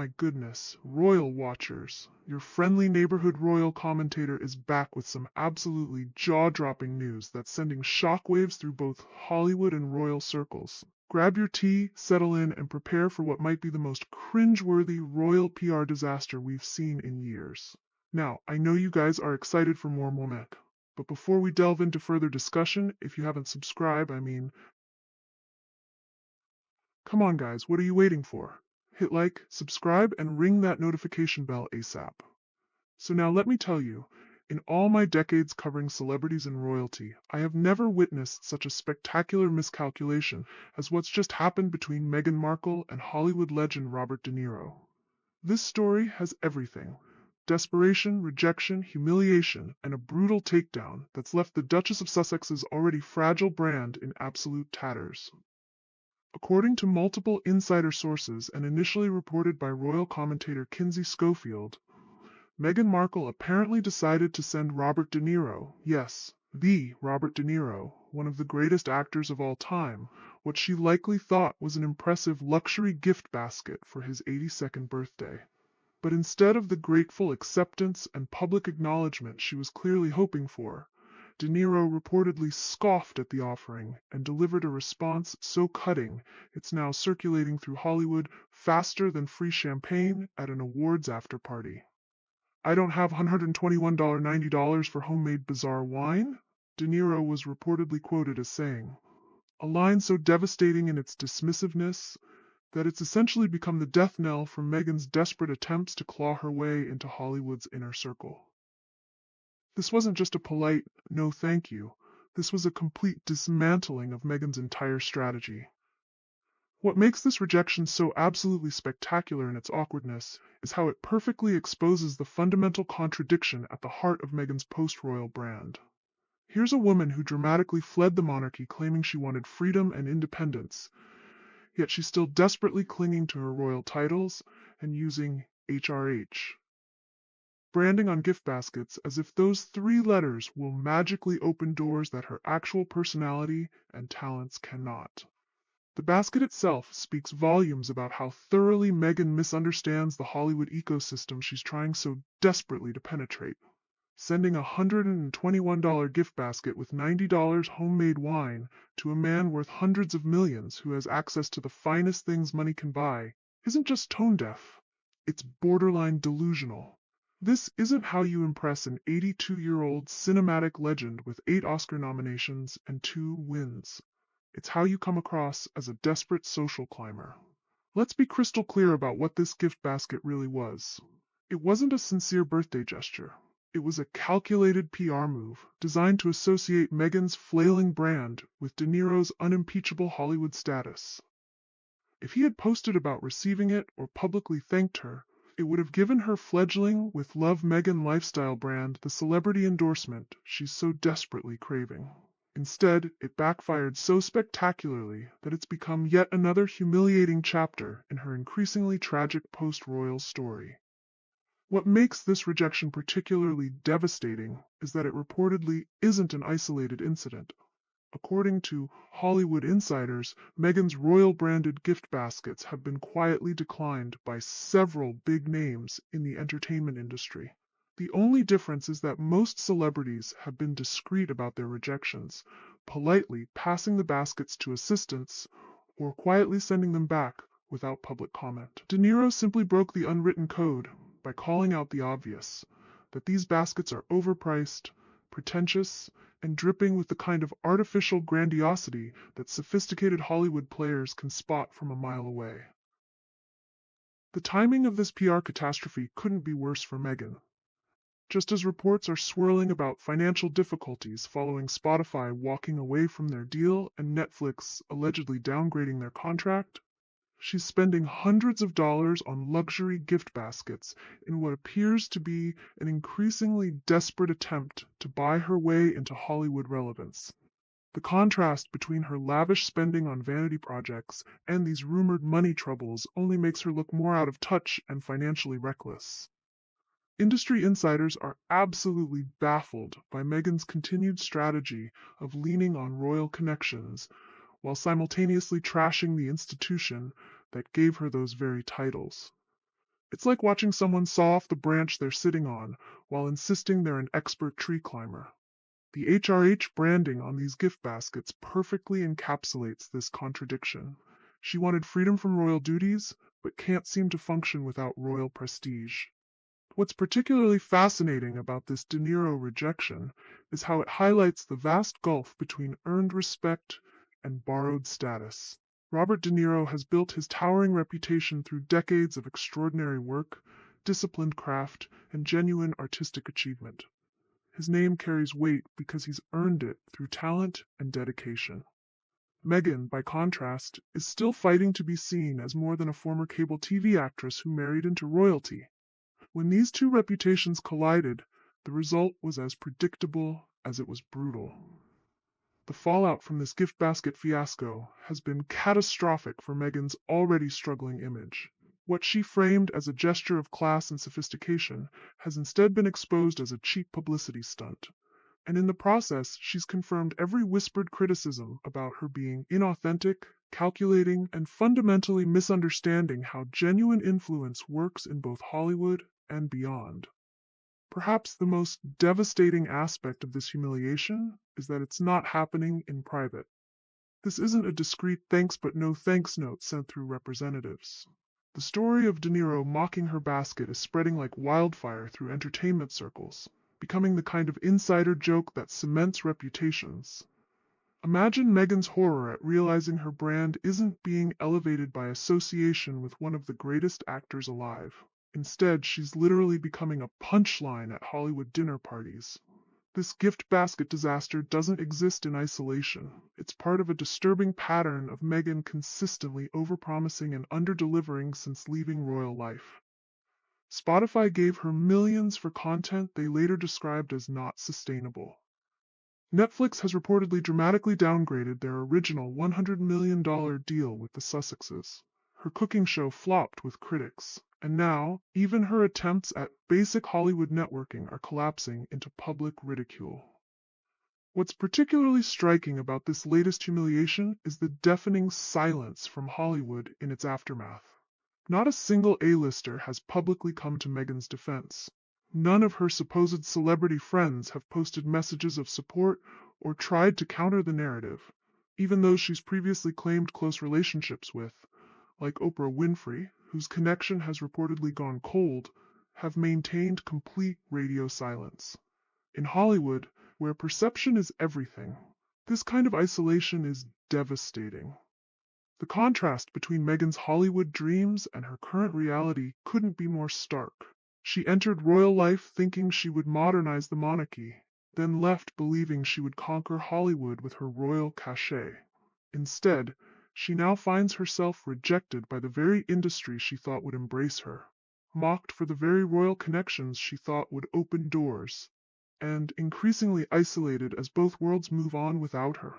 my goodness, Royal Watchers. Your friendly neighborhood royal commentator is back with some absolutely jaw-dropping news that's sending shockwaves through both Hollywood and royal circles. Grab your tea, settle in, and prepare for what might be the most cringe-worthy royal PR disaster we've seen in years. Now, I know you guys are excited for more Momek, but before we delve into further discussion, if you haven't subscribed, come on guys, what are you waiting for? Hit like, subscribe, and ring that notification bell ASAP. So now let me tell you, in all my decades covering celebrities and royalty, I have never witnessed such a spectacular miscalculation as what's just happened between Meghan Markle and Hollywood legend Robert De Niro. This story has everything: desperation, rejection, humiliation, and a brutal takedown that's left the Duchess of Sussex's already fragile brand in absolute tatters. According to multiple insider sources and initially reported by royal commentator Kinsey Schofield, Meghan Markle apparently decided to send Robert De Niro, yes, the Robert De Niro, one of the greatest actors of all time, what she likely thought was an impressive luxury gift basket for his 82nd birthday. But instead of the grateful acceptance and public acknowledgement she was clearly hoping for, De Niro reportedly scoffed at the offering and delivered a response so cutting it's now circulating through Hollywood faster than free champagne at an awards after-party. "I don't have $121.90 for homemade bizarre wine," De Niro was reportedly quoted as saying, a line so devastating in its dismissiveness that it's essentially become the death knell for Meghan's desperate attempts to claw her way into Hollywood's inner circle. This wasn't just a polite, no thank you. This was a complete dismantling of Meghan's entire strategy. What makes this rejection so absolutely spectacular in its awkwardness is how it perfectly exposes the fundamental contradiction at the heart of Meghan's post-royal brand. Here's a woman who dramatically fled the monarchy claiming she wanted freedom and independence, yet she's still desperately clinging to her royal titles and using HRH. Branding on gift baskets as if those three letters will magically open doors that her actual personality and talents cannot. The basket itself speaks volumes about how thoroughly Meghan misunderstands the Hollywood ecosystem she's trying so desperately to penetrate. Sending a $121 gift basket with $90 homemade wine to a man worth hundreds of millions who has access to the finest things money can buy isn't just tone deaf, it's borderline delusional. This isn't how you impress an 82-year-old cinematic legend with 8 Oscar nominations and 2 wins. It's how you come across as a desperate social climber. Let's be crystal clear about what this gift basket really was. It wasn't a sincere birthday gesture. It was a calculated PR move designed to associate Meghan's flailing brand with De Niro's unimpeachable Hollywood status. If he had posted about receiving it or publicly thanked her, it would have given her fledgling with Love Meghan lifestyle brand the celebrity endorsement she's so desperately craving. Instead, it backfired so spectacularly that it's become yet another humiliating chapter in her increasingly tragic post-royal story. What makes this rejection particularly devastating is that it reportedly isn't an isolated incident. According to Hollywood insiders, Meghan's royal-branded gift baskets have been quietly declined by several big names in the entertainment industry. The only difference is that most celebrities have been discreet about their rejections, politely passing the baskets to assistants or quietly sending them back without public comment. De Niro simply broke the unwritten code by calling out the obvious, that these baskets are overpriced, pretentious, and dripping with the kind of artificial grandiosity that sophisticated Hollywood players can spot from a mile away. The timing of this PR catastrophe couldn't be worse for Meghan. Just as reports are swirling about financial difficulties following Spotify walking away from their deal and Netflix allegedly downgrading their contract, she's spending hundreds of dollars on luxury gift baskets in what appears to be an increasingly desperate attempt to buy her way into Hollywood relevance. The contrast between her lavish spending on vanity projects and these rumored money troubles only makes her look more out of touch and financially reckless. Industry insiders are absolutely baffled by Meghan's continued strategy of leaning on royal connections while simultaneously trashing the institution that gave her those very titles. It's like watching someone saw off the branch they're sitting on while insisting they're an expert tree climber. The HRH branding on these gift baskets perfectly encapsulates this contradiction. She wanted freedom from royal duties, but can't seem to function without royal prestige. What's particularly fascinating about this De Niro rejection is how it highlights the vast gulf between earned respect and borrowed status. Robert De Niro has built his towering reputation through decades of extraordinary work, disciplined craft, and genuine artistic achievement. His name carries weight because he's earned it through talent and dedication. Meghan, by contrast, is still fighting to be seen as more than a former cable TV actress who married into royalty. When these two reputations collided, the result was as predictable as it was brutal. The fallout from this gift basket fiasco has been catastrophic for Meghan's already struggling image. What she framed as a gesture of class and sophistication has instead been exposed as a cheap publicity stunt. And in the process, she's confirmed every whispered criticism about her being inauthentic, calculating, and fundamentally misunderstanding how genuine influence works in both Hollywood and beyond. Perhaps the most devastating aspect of this humiliation is that it's not happening in private. This isn't a discreet thanks but no thanks note sent through representatives. The story of De Niro mocking her basket is spreading like wildfire through entertainment circles, becoming the kind of insider joke that cements reputations. Imagine Meghan's horror at realizing her brand isn't being elevated by association with one of the greatest actors alive. Instead, she's literally becoming a punchline at Hollywood dinner parties. This gift basket disaster doesn't exist in isolation. It's part of a disturbing pattern of Meghan consistently overpromising and underdelivering since leaving royal life. Spotify gave her millions for content they later described as not sustainable. Netflix has reportedly dramatically downgraded their original $100 million deal with the Sussexes. Her cooking show flopped with critics, and now even her attempts at basic Hollywood networking are collapsing into public ridicule. What's particularly striking about this latest humiliation is the deafening silence from Hollywood in its aftermath. Not a single A-lister has publicly come to Meghan's defense. None of her supposed celebrity friends have posted messages of support or tried to counter the narrative, even those she's previously claimed close relationships with, like Oprah Winfrey, whose connection has reportedly gone cold, have maintained complete radio silence. In Hollywood, where perception is everything, this kind of isolation is devastating. The contrast between Meghan's Hollywood dreams and her current reality couldn't be more stark. She entered royal life thinking she would modernize the monarchy, then left believing she would conquer Hollywood with her royal cachet. Instead, she now finds herself rejected by the very industry she thought would embrace her, mocked for the very royal connections she thought would open doors, and increasingly isolated as both worlds move on without her.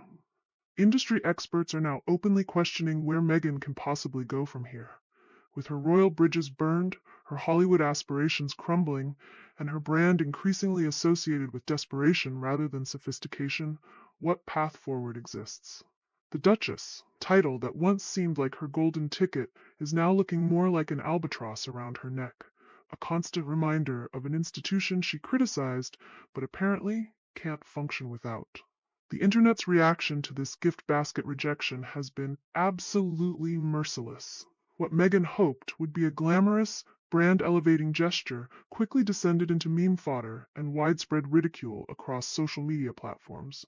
Industry experts are now openly questioning where Meghan can possibly go from here. With her royal bridges burned, her Hollywood aspirations crumbling, and her brand increasingly associated with desperation rather than sophistication, what path forward exists? The Duchess, title that once seemed like her golden ticket, is now looking more like an albatross around her neck, a constant reminder of an institution she criticized but apparently can't function without. The internet's reaction to this gift basket rejection has been absolutely merciless. What Meghan hoped would be a glamorous, brand-elevating gesture quickly descended into meme fodder and widespread ridicule across social media platforms.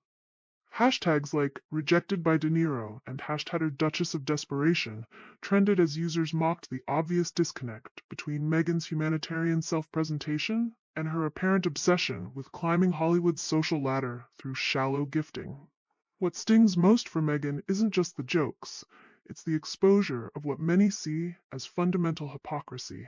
Hashtags like rejected by De Niro and hashtag Duchess of Desperation trended as users mocked the obvious disconnect between Meghan's humanitarian self-presentation and her apparent obsession with climbing Hollywood's social ladder through shallow gifting. What stings most for Meghan isn't just the jokes, it's the exposure of what many see as fundamental hypocrisy.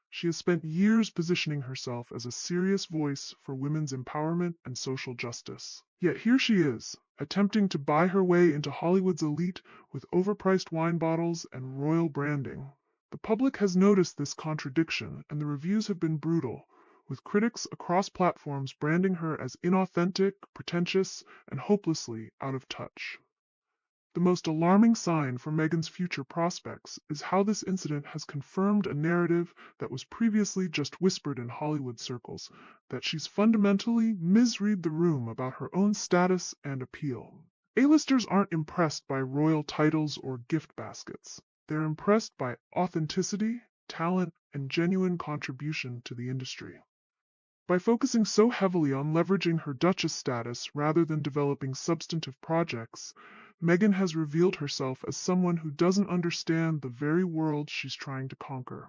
She has spent years positioning herself as a serious voice for women's empowerment and social justice. Yet here she is, attempting to buy her way into Hollywood's elite with overpriced wine bottles and royal branding. The public has noticed this contradiction, and the reviews have been brutal, with critics across platforms branding her as inauthentic, pretentious, and hopelessly out of touch. The most alarming sign for Meghan's future prospects is how this incident has confirmed a narrative that was previously just whispered in Hollywood circles, that she's fundamentally misread the room about her own status and appeal. A-listers aren't impressed by royal titles or gift baskets. They're impressed by authenticity, talent, and genuine contribution to the industry. By focusing so heavily on leveraging her Duchess status rather than developing substantive projects, Meghan has revealed herself as someone who doesn't understand the very world she's trying to conquer.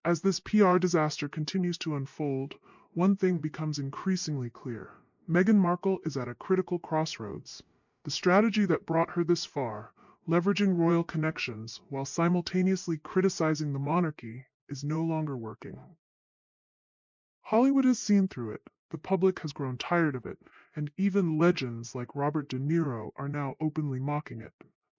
As this PR disaster continues to unfold, one thing becomes increasingly clear. Meghan Markle is at a critical crossroads. The strategy that brought her this far, leveraging royal connections while simultaneously criticizing the monarchy, is no longer working. Hollywood has seen through it, the public has grown tired of it, and even legends like Robert De Niro are now openly mocking it.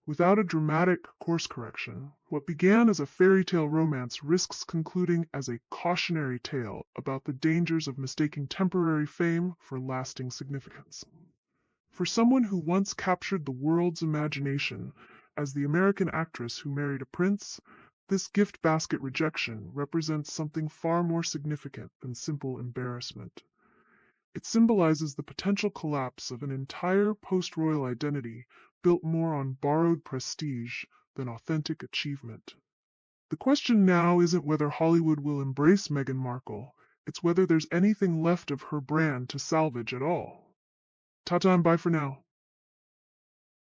Without a dramatic course correction, what began as a fairy tale romance risks concluding as a cautionary tale about the dangers of mistaking temporary fame for lasting significance. For someone who once captured the world's imagination as the American actress who married a prince, this gift basket rejection represents something far more significant than simple embarrassment. It symbolizes the potential collapse of an entire post-royal identity built more on borrowed prestige than authentic achievement. The question now isn't whether Hollywood will embrace Meghan Markle, it's whether there's anything left of her brand to salvage at all. Ta-ta and bye for now.